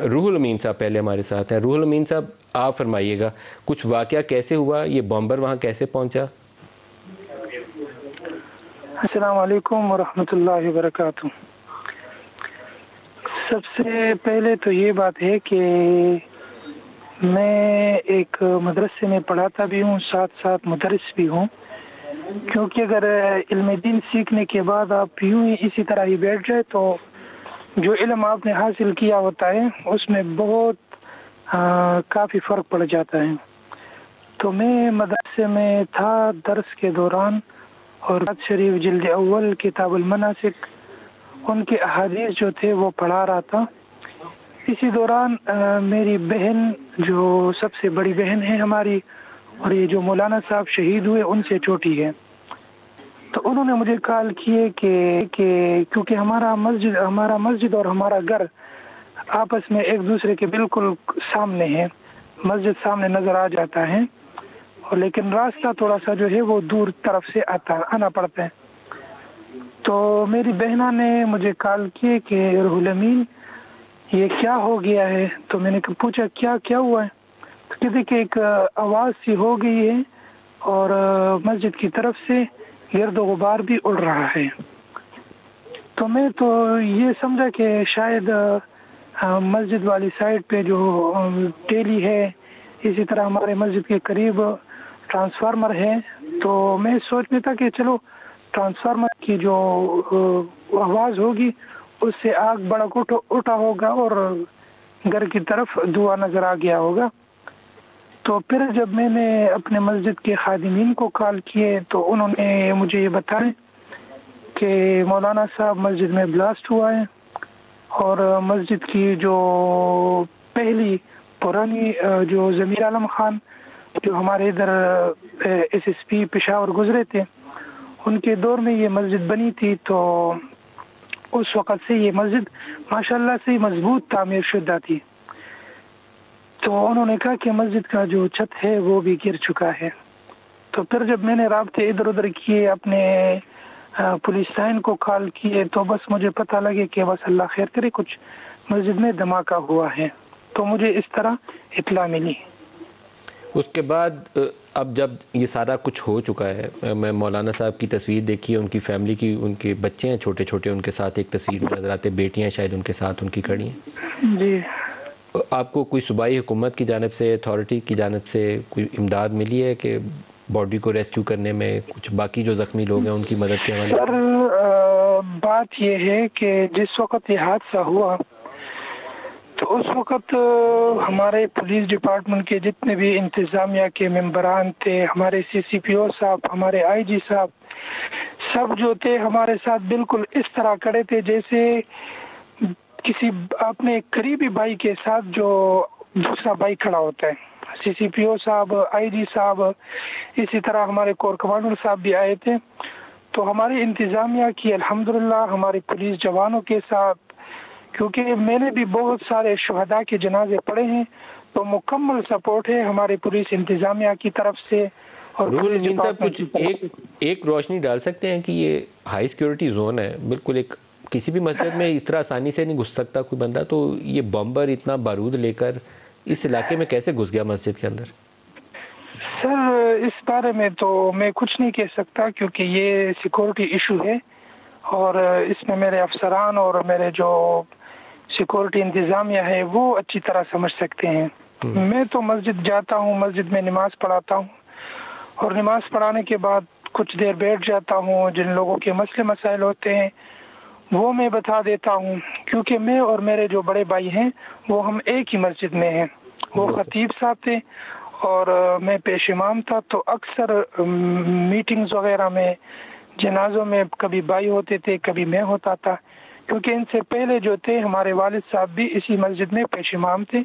روح الامین صاحب پہلے ہمارے ساتھ ہیں۔ روح الامین صاحب آپ فرمائیے گا کچھ واقعہ کیسے ہوا، یہ بامبر وہاں کیسے پہنچا؟ السلام علیکم ورحمۃ اللہ وبرکاتہ۔ سب سے پہلے تو یہ بات ہے کہ میں ایک مدرسے میں پڑھاتا بھی ہوں، ساتھ ساتھ مدرس بھی ہوں، کیونکہ اگر علم دین سیکھنے کے بعد آپ یوں ہی اسی طرح ہی بیٹھ جائے تو جو علم آپ نے حاصل کیا ہوتا ہے اس میں بہت کافی فرق پڑ جاتا ہے۔ تو میں مدرسے میں تھا درس کے دوران، اور شریف جلد اول کتاب المناسک ان کے احادیث جو تھے وہ پڑھا رہا تھا۔ اسی دوران میری بہن جو سب سے بڑی بہن ہے ہماری، اور یہ جو مولانا صاحب شہید ہوئے ان سے چھوٹی ہے، تو انہوں نے مجھے کال کیے کہ کیونکہ ہمارا مسجد اور ہمارا گھر آپس میں ایک دوسرے کے بالکل سامنے ہے، مسجد سامنے نظر آ جاتا ہے، اور لیکن راستہ تھوڑا سا جو ہے وہ دور طرف سے آنا پڑتا ہے۔ تو میری بہنہ نے مجھے کال کی کہ روح الامین یہ کیا ہو گیا ہے؟ تو میں نے پوچھا کیا ہوا ہے؟ تو کہتے کہ ایک آواز سی ہو گئی ہے اور مسجد کی طرف سے گرد و غبار بھی اڑ رہا ہے۔ تو میں تو یہ سمجھا کہ شاید مسجد والی سائڈ پہ جو ٹیلی ہے، اسی طرح ہمارے مسجد کے قریب ٹرانسفارمر ہے، تو میں سوچ میں تھا کہ چلو ٹرانسفارمر کی جو آواز ہوگی اس سے آگ بڑک اٹھا ہوگا اور گھر کی طرف دھواں نظر آ گیا ہوگا۔ تو پھر جب میں نے اپنے مسجد کے خادمین کو کال کیے تو انہوں نے مجھے یہ بتایا کہ مولانا صاحب مسجد میں بلاسٹ ہوا ہے، اور مسجد کی جو پہلی پرانی جو ضمیر عالم خان جو ہمارے ادھر SSP پشاور گزرے تھے، ان کے دور میں یہ مسجد بنی تھی، تو اس وقت سے یہ مسجد ماشاءاللہ سے مضبوط تعمیر شدہ تھی۔ تو انہوں نے کہا کہ مسجد کا جو چھت ہے وہ بھی گر چکا ہے۔ تو پھر جب میں نے رابطے ادھر ادھر کیے، اپنے پولیس لائن کو کال کیے، تو بس مجھے پتہ لگے کہ بس اللہ خیر کرے کچھ مسجد میں دھماکہ ہوا ہے، تو مجھے اس طرح اطلاع ملی۔ اس کے بعد اب جب یہ سارا کچھ ہو چکا ہے، میں مولانا صاحب کی تصویر دیکھی، ان کی فیملی کی، ان کے بچے ہیں چھوٹے چھوٹے، ان کے ساتھ ایک تصویر میں نظر آتے، بیٹیاں شاید ان کے ساتھ ان کی کھڑی ہیں۔ جی، آپ کو کوئی صوبائی حکومت کی جانب سے، اتھارٹی کی جانب سے کوئی امداد ملی ہے کہ باڈی کو ریسکیو کرنے میں، کچھ باقی جو زخمی لوگ ہیں ان کی مدد کے حوالے سے؟ سر بات یہ ہے کہ جس وقت یہ حادثہ ہوا تو اس وقت ہمارے پولیس ڈپارٹمنٹ کے جتنے بھی انتظامیہ کے ممبران تھے، ہمارے CCPO صاحب، ہمارے IG صاحب، سب جو تھے ہمارے ساتھ بالکل اس طرح کھڑے تھے جیسے کسی اپنے قریبی بھائی کے ساتھ جو دوسرا بھائی کھڑا ہوتا ہے۔ CCPO صاحب، IG صاحب، اسی طرح ہمارے کور کمانڈر صاحب بھی آئے تھے۔ تو ہماری انتظامیہ کی الحمدللہ ہمارے پولیس جوانوں کے ساتھ، کیونکہ میں نے بھی بہت سارے شہداء کے جنازے پڑھے ہیں، تو مکمل سپورٹ ہے ہمارے پولیس انتظامیہ کی طرف سے۔ اور روح الامین صاحب کچھ ایک روشنی ڈال سکتے ہیں کہ یہ ہائی سیکیورٹی زون ہے، بالکل ایک کسی بھی مسجد میں اس طرح آسانی سے نہیں گھس سکتا کوئی بندہ، تو یہ بمبر اتنا بارود لے کر اس علاقے میں کیسے گھس گیا مسجد کے اندر؟ سر اس بارے میں تو میں کچھ نہیں کہہ سکتا، کیونکہ یہ سیکورٹی ایشو ہے، اور اس میں میرے افسران اور میرے جو سیکورٹی انتظامیہ ہے وہ اچھی طرح سمجھ سکتے ہیں۔ میں تو مسجد جاتا ہوں، مسجد میں نماز پڑھاتا ہوں، اور نماز پڑھانے کے بعد کچھ دیر بیٹھ جاتا ہوں، جن لوگوں کے مسئلے مسائل ہوتے ہیں وہ میں بتا دیتا ہوں، کیونکہ میں اور میرے جو بڑے بھائی ہیں وہ ہم ایک ہی مسجد میں ہیں۔ وہ خطیب صاحب تھے اور میں پیش امام تھا، تو اکثر میٹنگز وغیرہ میں، جنازوں میں کبھی بھائی ہوتے تھے، کبھی میں ہوتا تھا، کیونکہ ان سے پہلے جو تھے ہمارے والد صاحب بھی اسی مسجد میں پیش امام تھے۔